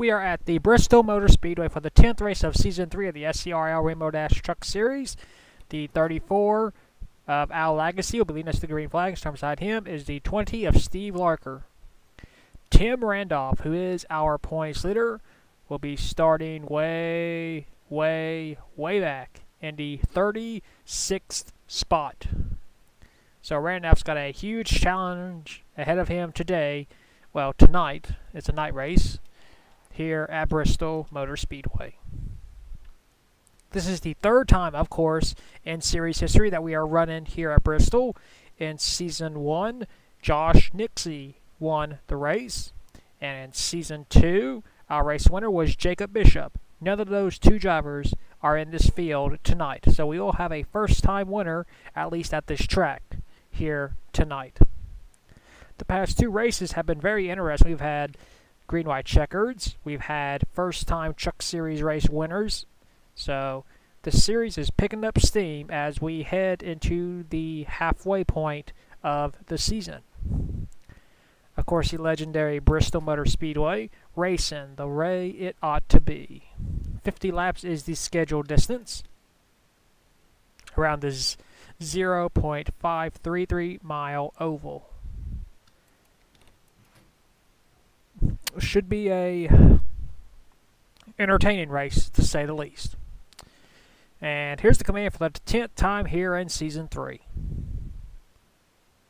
we are at the Bristol Motor Speedway for the 10th race of Season 3 of the SCRL Rainbow Dash Truck Series. The 34 of Al Lagacy will be leading us to the green flag. Starting beside him is the 20 of Steve Larker. Tim Randolph, who is our points leader, will be starting way back in the 36th spot. So Randolph's got a huge challenge ahead of him today. Well, tonight. It's a night race here at Bristol Motor Speedway. This is the third time, of course, in series history that we are running here at Bristol. In Season 1, Josh Nixie won the race. And in Season 2, our race winner was Jacob Bishop. None of those two drivers are in this field tonight. So we will have a first-time winner, at least at this track, here tonight. The past two races have been very interesting. We've had green-white checkers. We've had first-time Truck Series race winners. So the series is picking up steam as we head into the halfway point of the season. Of course, the legendary Bristol Motor Speedway, racing the way it ought to be. 50 laps is the scheduled distance around this 0.533 mile oval. Should be a entertaining race, to say the least. And here's the command for the 10th time here in Season 3.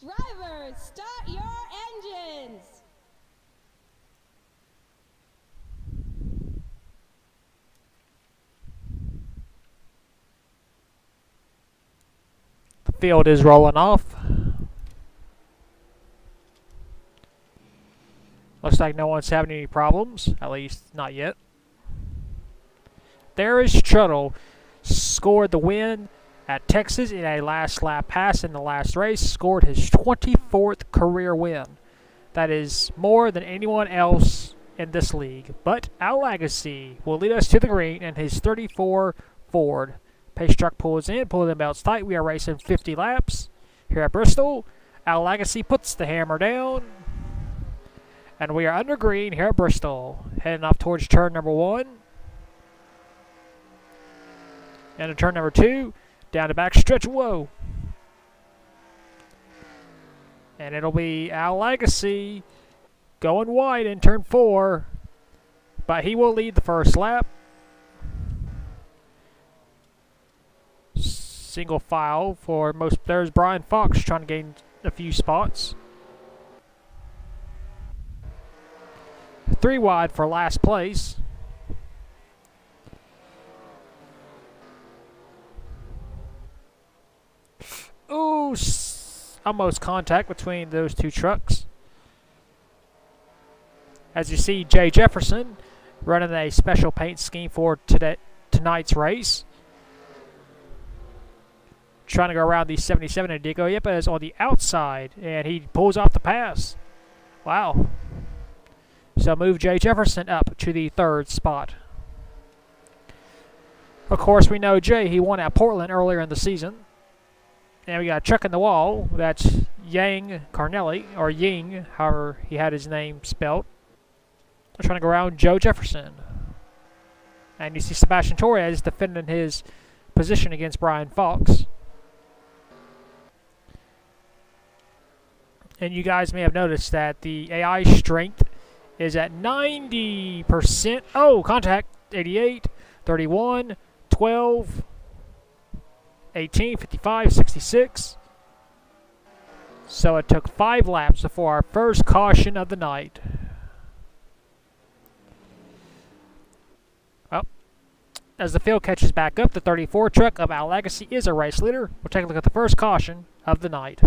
Drivers, start your engines! The field is rolling off. Looks like no one's having any problems, at least not yet. There is Truttle, scored the win at Texas in a last lap pass in the last race, scored his 24th career win. That is more than anyone else in this league. But Al Lagacy will lead us to the green in his 34 Ford. Pace truck pulls in, pulling the belts tight. We are racing 50 laps here at Bristol. Al Lagacy puts the hammer down. And we are under green here at Bristol, heading off towards turn number 1. And in turn number 2, down the back stretch, whoa. And it'll be Al Lagacy going wide in turn 4. But he will lead the first lap. Single file for most. There's Brian Fox trying to gain a few spots. 3 wide for last place. Ooh, almost contact between those two trucks. As you see, Jay Jefferson running a special paint scheme for tonight's race. Trying to go around the 77, and Diego Yepes is on the outside, and he pulls off the pass. Wow. So move Jay Jefferson up to the 3rd spot. Of course, we know Jay, he won at Portland earlier in the season. And we got a truck in the wall. That's Yang Carnelli, or Ying, however he had his name spelt. They're trying to go around Joe Jefferson. And you see Sebastian Torres defending his position against Brian Fox. And you guys may have noticed that the AI strength is at 90%. Oh, contact. 88, 31, 12, 18, 55, 66. So it took 5 laps before our first caution of the night. Well, as the field catches back up, the 34 truck of Al Lagacy is a race leader. We'll take a look at the first caution of the night.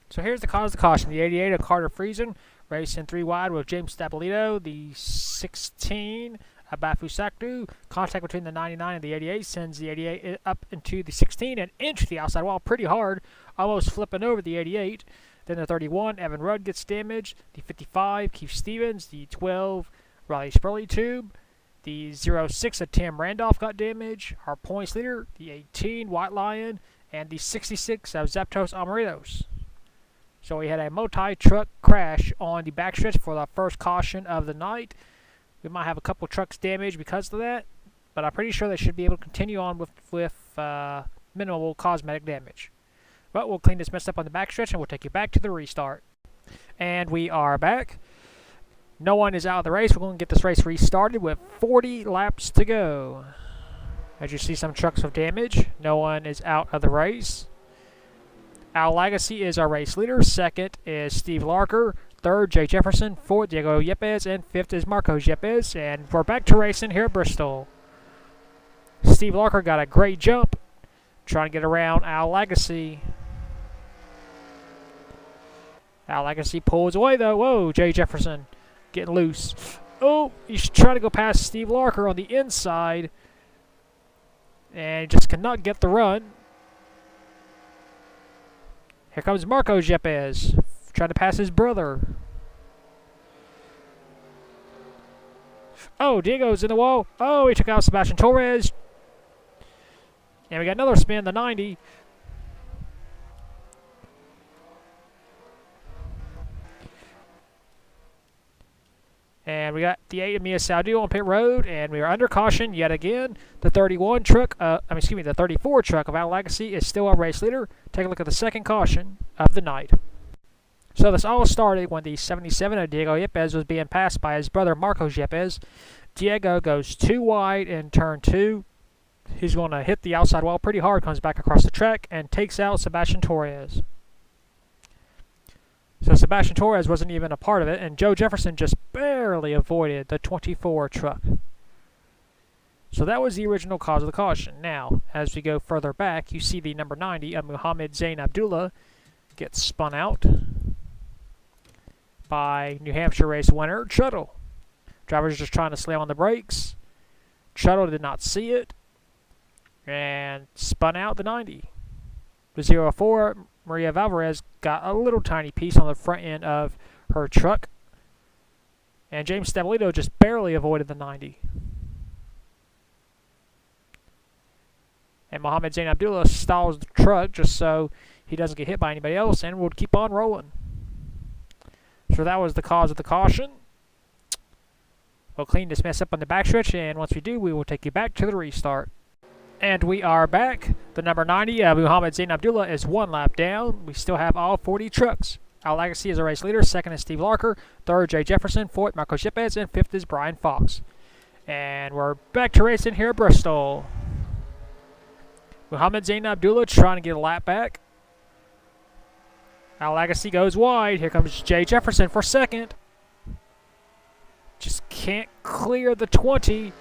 So here's the cause of the caution. The 88 of Carter Friesen racing 3 wide with James Stapolito. The 16 of Bafu Sakdu. Contact between the 99 and the 88 sends the 88 up into the 16 and into the outside wall pretty hard, almost flipping over the 88. Then the 31, Evan Rudd gets damaged. The 55, Keith Stevens. The 12, Riley Spurley tube. The 06 of Tim Randolph got damaged. Our points leader, the 18, White Lion. And the 66 of Zaptos Amaritos. So we had a multi-truck crash on the backstretch for the first caution of the night. We might have a couple trucks damaged because of that, but I'm pretty sure they should be able to continue on with minimal cosmetic damage. But we'll clean this mess up on the backstretch and we'll take you back to the restart. And we are back. No one is out of the race. We're going to get this race restarted with 40 laps to go. As you see, some trucks with damage. No one is out of the race. Al Legacy is our race leader. Second is Steve Larker. Third, Jay Jefferson. Fourth, Diego Yepes. And fifth is Marcos Yepes. And we're back to racing here at Bristol. Steve Larker got a great jump, trying to get around Al Legacy. Al Legacy pulls away, though. Whoa, Jay Jefferson getting loose. Oh, he's trying to go past Steve Larker on the inside, and just cannot get the run. Here comes Marcos Yepes, trying to pass his brother. Oh, Diego's in the wall. Oh, he took out Sebastian Torres. And we got another spin, the 90. And we got the 8 of Mia Saudil on pit road, and we are under caution yet again. The 31 truck, the 34 truck of Al Legacy is still our race leader. Take a look at the second caution of the night. So this all started when the 77 of Diego Yepes was being passed by his brother Marcos Yepes. Diego goes too wide in turn 2. He's going to hit the outside wall pretty hard, comes back across the track, and takes out Sebastian Torres. So Sebastian Torres wasn't even a part of it, and Joe Jefferson just barely avoided the 24 truck. So that was the original cause of the caution. Now, as we go further back, you see the number 90 of Muhammad Zain Abdullah gets spun out by New Hampshire race winner Shuttle. Driver's just trying to slam on the brakes. Shuttle did not see it and spun out the 90. The 04, Maria Valvarez, got a little tiny piece on the front end of her truck. And James Stabilito just barely avoided the 90. And Mohammed Zain Abdullah stalls the truck just so he doesn't get hit by anybody else and will keep on rolling. So that was the cause of the caution. We'll clean this mess up on the backstretch, and once we do, we will take you back to the restart. And we are back. The number 90 of Muhammad Zain Abdullah is 1 lap down. We still have all 40 trucks. Al Legacy is a race leader. Second is Steve Larker. Third, Jay Jefferson. Fourth, Marcos Yepes. And fifth is Brian Fox. And we're back to racing here at Bristol. Muhammad Zain Abdullah trying to get a lap back. Al Legacy goes wide. Here comes Jay Jefferson for second. Just can't clear the 20.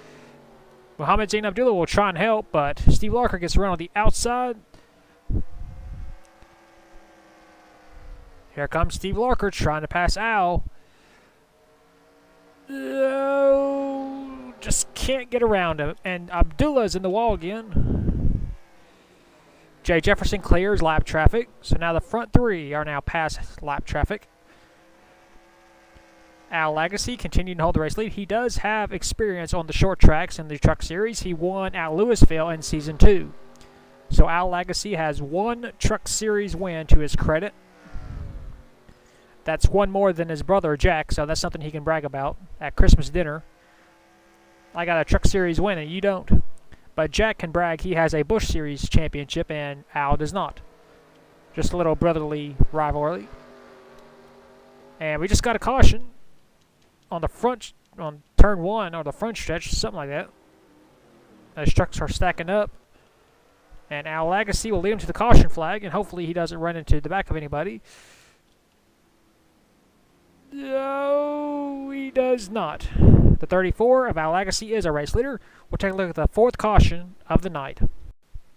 Muhammad Zain Abdullah will try and help, but Steve Larker gets around on the outside. Here comes Steve Larker trying to pass Al. Oh, just can't get around him. And Abdullah's in the wall again. Jay Jefferson clears lap traffic. So now the front 3 are now past lap traffic. Al Legacy continuing to hold the race lead. He does have experience on the short tracks in the Truck Series. He won at Louisville in Season 2. So Al Legacy has 1 Truck Series win to his credit. That's 1 more than his brother Jack, so that's something he can brag about at Christmas dinner. I got a Truck Series win and you don't. But Jack can brag he has a Busch Series championship and Al does not. Just a little brotherly rivalry. And we just got a caution on the front, on turn 1 or the front stretch, something like that. Those trucks are stacking up, and Al Legacy will lead him to the caution flag, and hopefully he doesn't run into the back of anybody. No, he does not. The 34 of Al Legacy is our race leader. We'll take a look at the 4th caution of the night.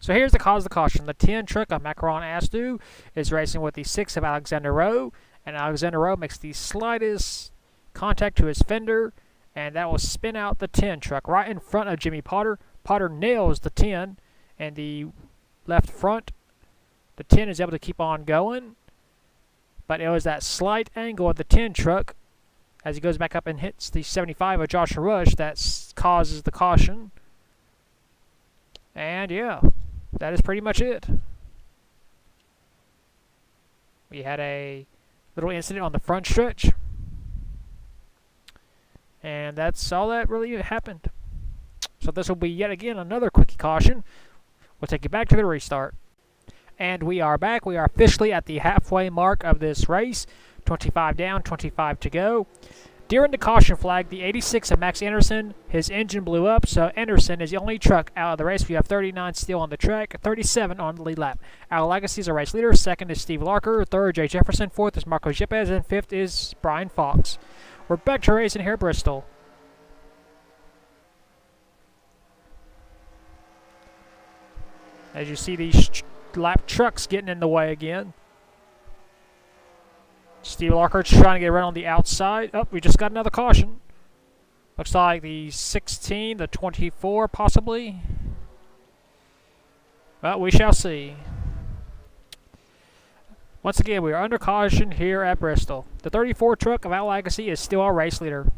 So here's the cause of the caution. The 10 truck of Macaron Astu is racing with the 6 of Alexander Rowe, and Alexander Rowe makes the slightest contact to his fender, and that will spin out the 10 truck right in front of Jimmy Potter. Potter nails the 10 and the left front. The 10 is able to keep on going, but it was that slight angle of the 10 truck as he goes back up and hits the 75 of Joshua Rush that causes the caution. And yeah, that is pretty much it. We had a little incident on the front stretch. And that's all that really happened. So this will be yet again another quickie caution. We'll take you back to the restart. And we are back. We are officially at the halfway mark of this race. 25 down, 25 to go. During the caution flag, the 86 of Max Anderson, his engine blew up, so Anderson is the only truck out of the race. We have 39 still on the track, 37 on the lead lap. Our Legacy is a race leader. Second is Steve Larker. Third, Jay Jefferson. Fourth is Marco Yepes. And fifth is Brian Fox. We're back to racing here at Bristol. As you see these lap trucks getting in the way again. Steve Larker trying to get around on the outside. Oh, we just got another caution. Looks like the 16, the 24 possibly. Well, we shall see. Once again, we are under caution here at Bristol. The 34 truck of Al Legacy is still our race leader.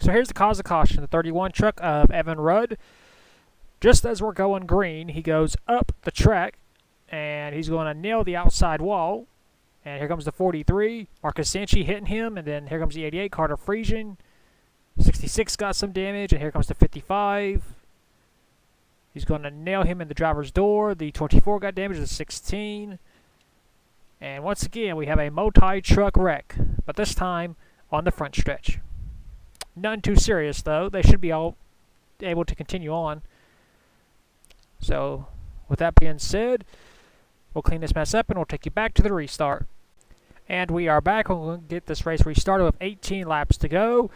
So here's the cause of caution. The 31 truck of Evan Rudd. Just as we're going green, he goes up the track, and he's going to nail the outside wall. And here comes the 43, Marcus Sanchi hitting him, and then here comes the 88, Carter Friesian. 66 got some damage, and here comes the 55. He's going to nail him in the driver's door. The 24 got damaged, the 16. And once again, we have a multi-truck wreck, but this time on the front stretch. None too serious, though. They should be all able to continue on. So, with that being said, we'll clean this mess up and we'll take you back to the restart. And we are back. We're going to get this race restarted with 18 laps to go.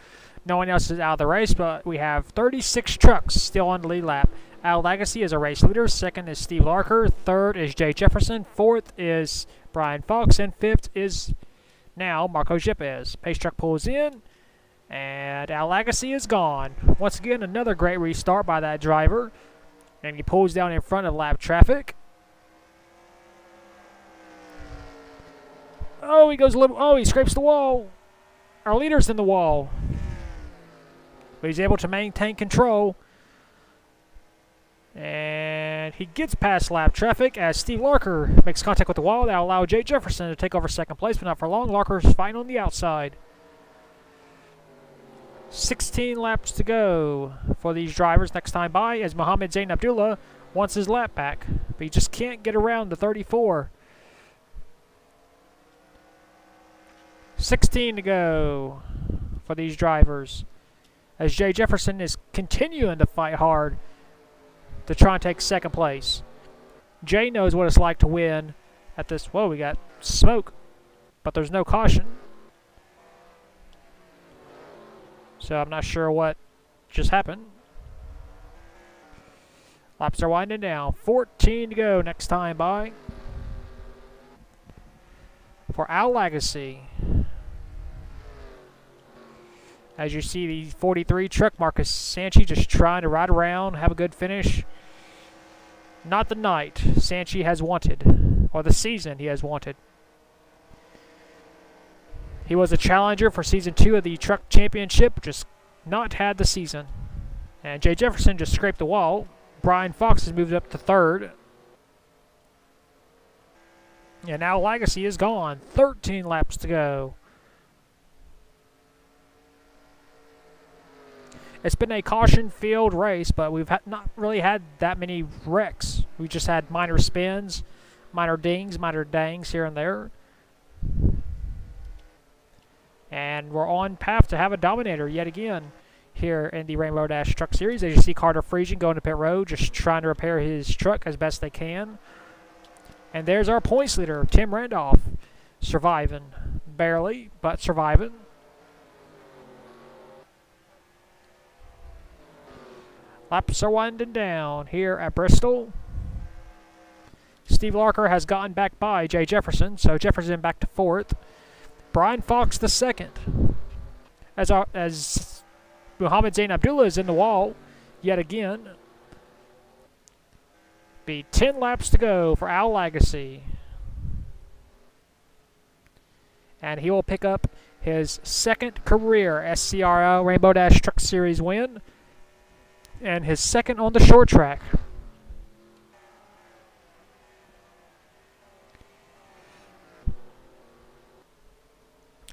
No one else is out of the race, but we have 36 trucks still on the lead lap. Al Legacy is a race leader. Second is Steve Larker. Third is Jay Jefferson. Fourth is Brian Fox. And fifth is now Marco Yepes. Pace truck pulls in, and Al Legacy is gone. Once again, another great restart by that driver. And he pulls down in front of lap traffic. Oh, he goes a little. Oh, he scrapes the wall. Our leader's in the wall. But he's able to maintain control. And he gets past lap traffic as Steve Larker makes contact with the wall. That'll allow Jay Jefferson to take over second place, but not for long. Larker's fighting on the outside. 16 laps to go for these drivers next time by as Mohammed Zain Abdullah wants his lap back. But he just can't get around the 34. 16 to go for these drivers as Jay Jefferson is continuing to fight hard to try and take second place. Jay knows what it's like to win at this. Whoa, we got smoke, but there's no caution. So I'm not sure what just happened. Laps are winding down. 14 to go next time by for Al Legacy. As you see the 43 truck, Marcus Sanchi just trying to ride around, have a good finish. Not the night Sanchi has wanted, or the season he has wanted. He was a challenger for Season 2 of the Truck Championship, just not had the season. And Jay Jefferson just scraped the wall. Brian Fox has moved up to third. And now Legacy is gone. 13 laps to go. It's been a caution-filled race, but we've not really had that many wrecks. We just had minor spins, minor dings, minor dangs here and there. And we're on path to have a dominator yet again here in the Rainbow Dash Truck Series. As you see Carter Friesian going to pit road, just trying to repair his truck as best they can. And there's our points leader, Tim Randolph, surviving. Barely, but surviving. Laps are winding down here at Bristol. Steve Larker has gotten back by Jay Jefferson, so Jefferson back to fourth. Brian Fox the second. As Mohammed Zain Abdullah is in the wall yet again. Be 10 laps to go for Al Legacy. And he will pick up his second career SCRL Rainbow Dash Truck Series win. And his second on the short track.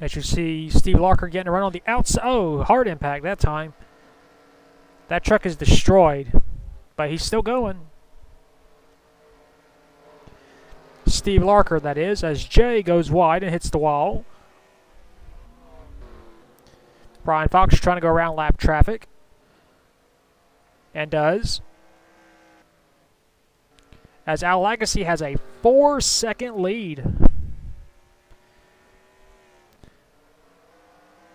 As you see Steve Larker getting around on the outside. Oh, hard impact that time. That truck is destroyed, but he's still going. Steve Larker, that is, as Jay goes wide and hits the wall. Brian Fox is trying to go around lap traffic. And does. As Al Legacy has a 4-second lead.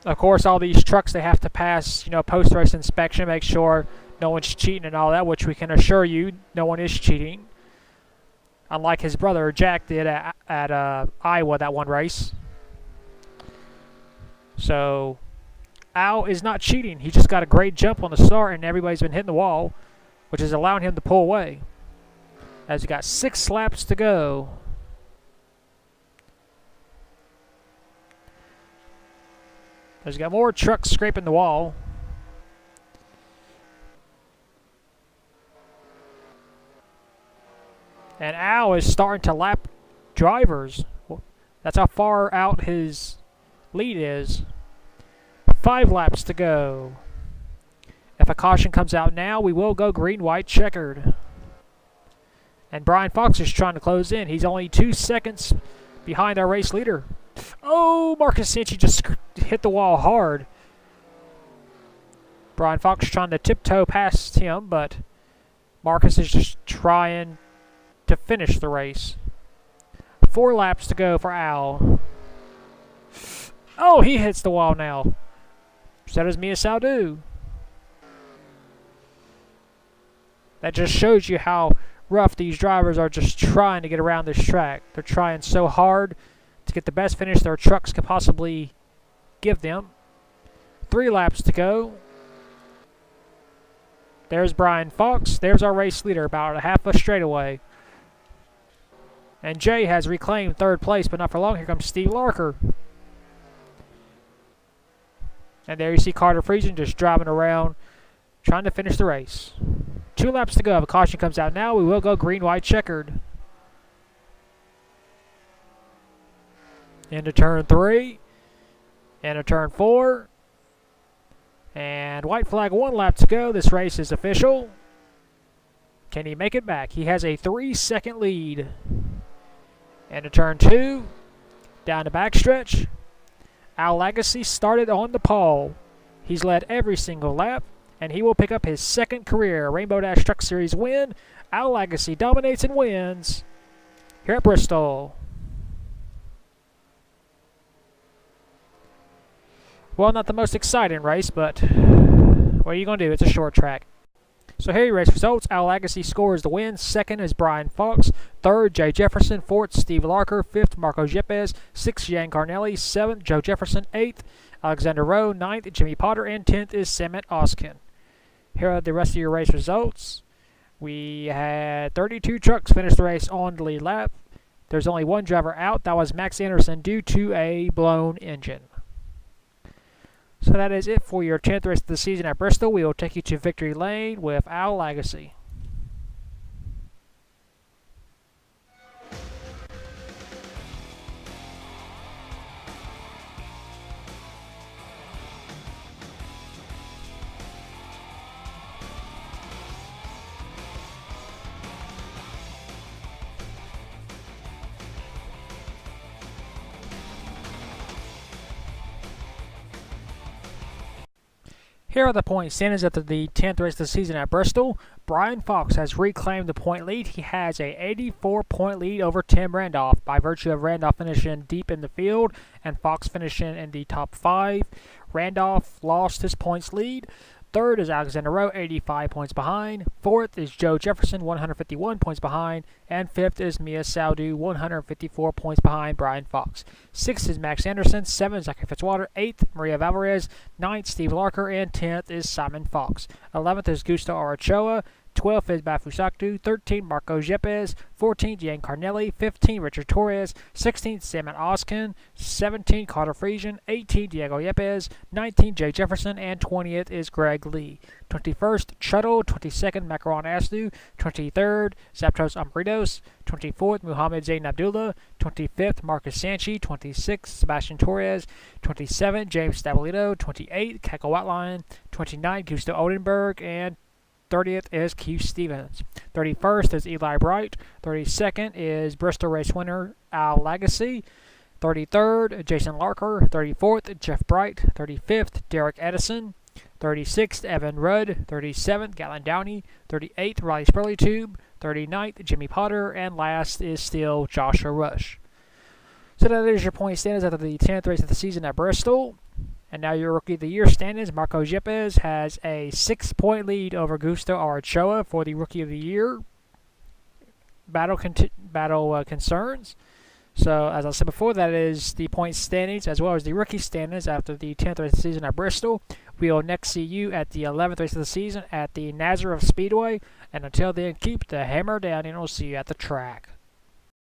Of course, all these trucks, they have to pass, post-race inspection, make sure no one's cheating and all that, which we can assure you, no one is cheating. Unlike his brother, Jack, did at Iowa that one race. So, Al is not cheating. He just got a great jump on the start, and everybody's been hitting the wall, which is allowing him to pull away. As we got 6 laps to go. There's got more trucks scraping the wall. And Al is starting to lap drivers. That's how far out his lead is. 5 laps to go. If a caution comes out now, we will go green, white, checkered. And Brian Fox is trying to close in. He's only 2 seconds behind our race leader. Oh, Marcus Cinci just hit the wall hard. Brian Fox trying to tiptoe past him, but Marcus is just trying to finish the race. 4 laps to go for Al. Oh, he hits the wall now. So does Mia Saldou. That just shows you how rough these drivers are just trying to get around this track. They're trying so hard to get the best finish their trucks could possibly give them. 3 laps to go. There's Brian Fox. There's our race leader, about a half a straightaway. And Jay has reclaimed 3rd place, but not for long. Here comes Steve Larker. And there you see Carter Friesen just driving around, trying to finish the race. 2 laps to go. If a caution comes out now, we will go green, white, checkered. Into turn 3. Into turn 4. And white flag, 1 lap to go. This race is official. Can he make it back? He has a 3-second lead. Into turn 2. Down the backstretch. Al Legacy started on the pole. He's led every single lap, and he will pick up his 2nd career Rainbow Dash Truck Series win. Al Legacy dominates and wins here at Bristol. Well, not the most exciting race, but what are you going to do? It's a short track. So here are your race results. Al Legacy scores the win. 2nd is Brian Fox. 3rd, Jay Jefferson. 4th, Steve Larker. 5th, Marco Yepes. 6th, Jan Carnelli. 7th, Joe Jefferson. 8th, Alexander Rowe. 9th, Jimmy Potter. And 10th is Samet Oskin. Here are the rest of your race results. We had 32 trucks finish the race on the lead lap. There's only 1 driver out. That was Max Anderson due to a blown engine. So that is it for your 10th race of the season at Bristol. We will take you to Victory Lane with Al Legacy. Here are the point standings after the 10th race of the season at Bristol. Brian Fox has reclaimed the point lead. He has a 84-point lead over Tim Randolph by virtue of Randolph finishing deep in the field and Fox finishing in the top 5. Randolph lost his points lead. 3rd is Alexander Rowe, 85 points behind. 4th is Joe Jefferson, 151 points behind. And 5th is Mia Saldou, 154 points behind Brian Fox. 6th is Max Anderson. 7th, Zachary Fitzwater. 8th, Maria Valvarez. 9th, Steve Larker. And 10th is Simon Fox. 11th is Gusto Arachoa. 12 is Bafusaktu, 13 Marco Yepes, 14 Gian Carnelli, 15 Richard Torres, 16 Salmon Oskin, 17 Carter Friesian, 18 Diego Yepes, 19 Jay Jefferson, and 20th is Greg Lee. 21st Chuttle, 22nd Macaron Aslu, 23rd Zaptos Umbritos, 24th Muhammad Zain Abdullah, 25th Marcus Sanchi, 26th Sebastian Torres, 27th James Stabilito, 28th Keko Watline, 29th Gusto Odenberg, and 30th is Keith Stevens. 31st is Eli Bright. 32nd is Bristol race winner Al Lagacy. 33rd, Jason Larker. 34th, Jeff Bright. 35th, Derek Edison. 36th, Evan Rudd. 37th, Galen Downey. 38th, Riley Spurleytube. 39th, Jimmy Potter. And last is still Joshua Rush. So that is your point standings after the 10th race of the season at Bristol. And now your Rookie of the Year standings. Marco Yepes has a 6-point lead over Gusto Arachoa for the Rookie of the Year battle concerns. So, as I said before, that is the point standings as well as the rookie standings after the 10th race of the season at Bristol. We will next see you at the 11th race of the season at the Nazareth Speedway. And until then, keep the hammer down and we'll see you at the track.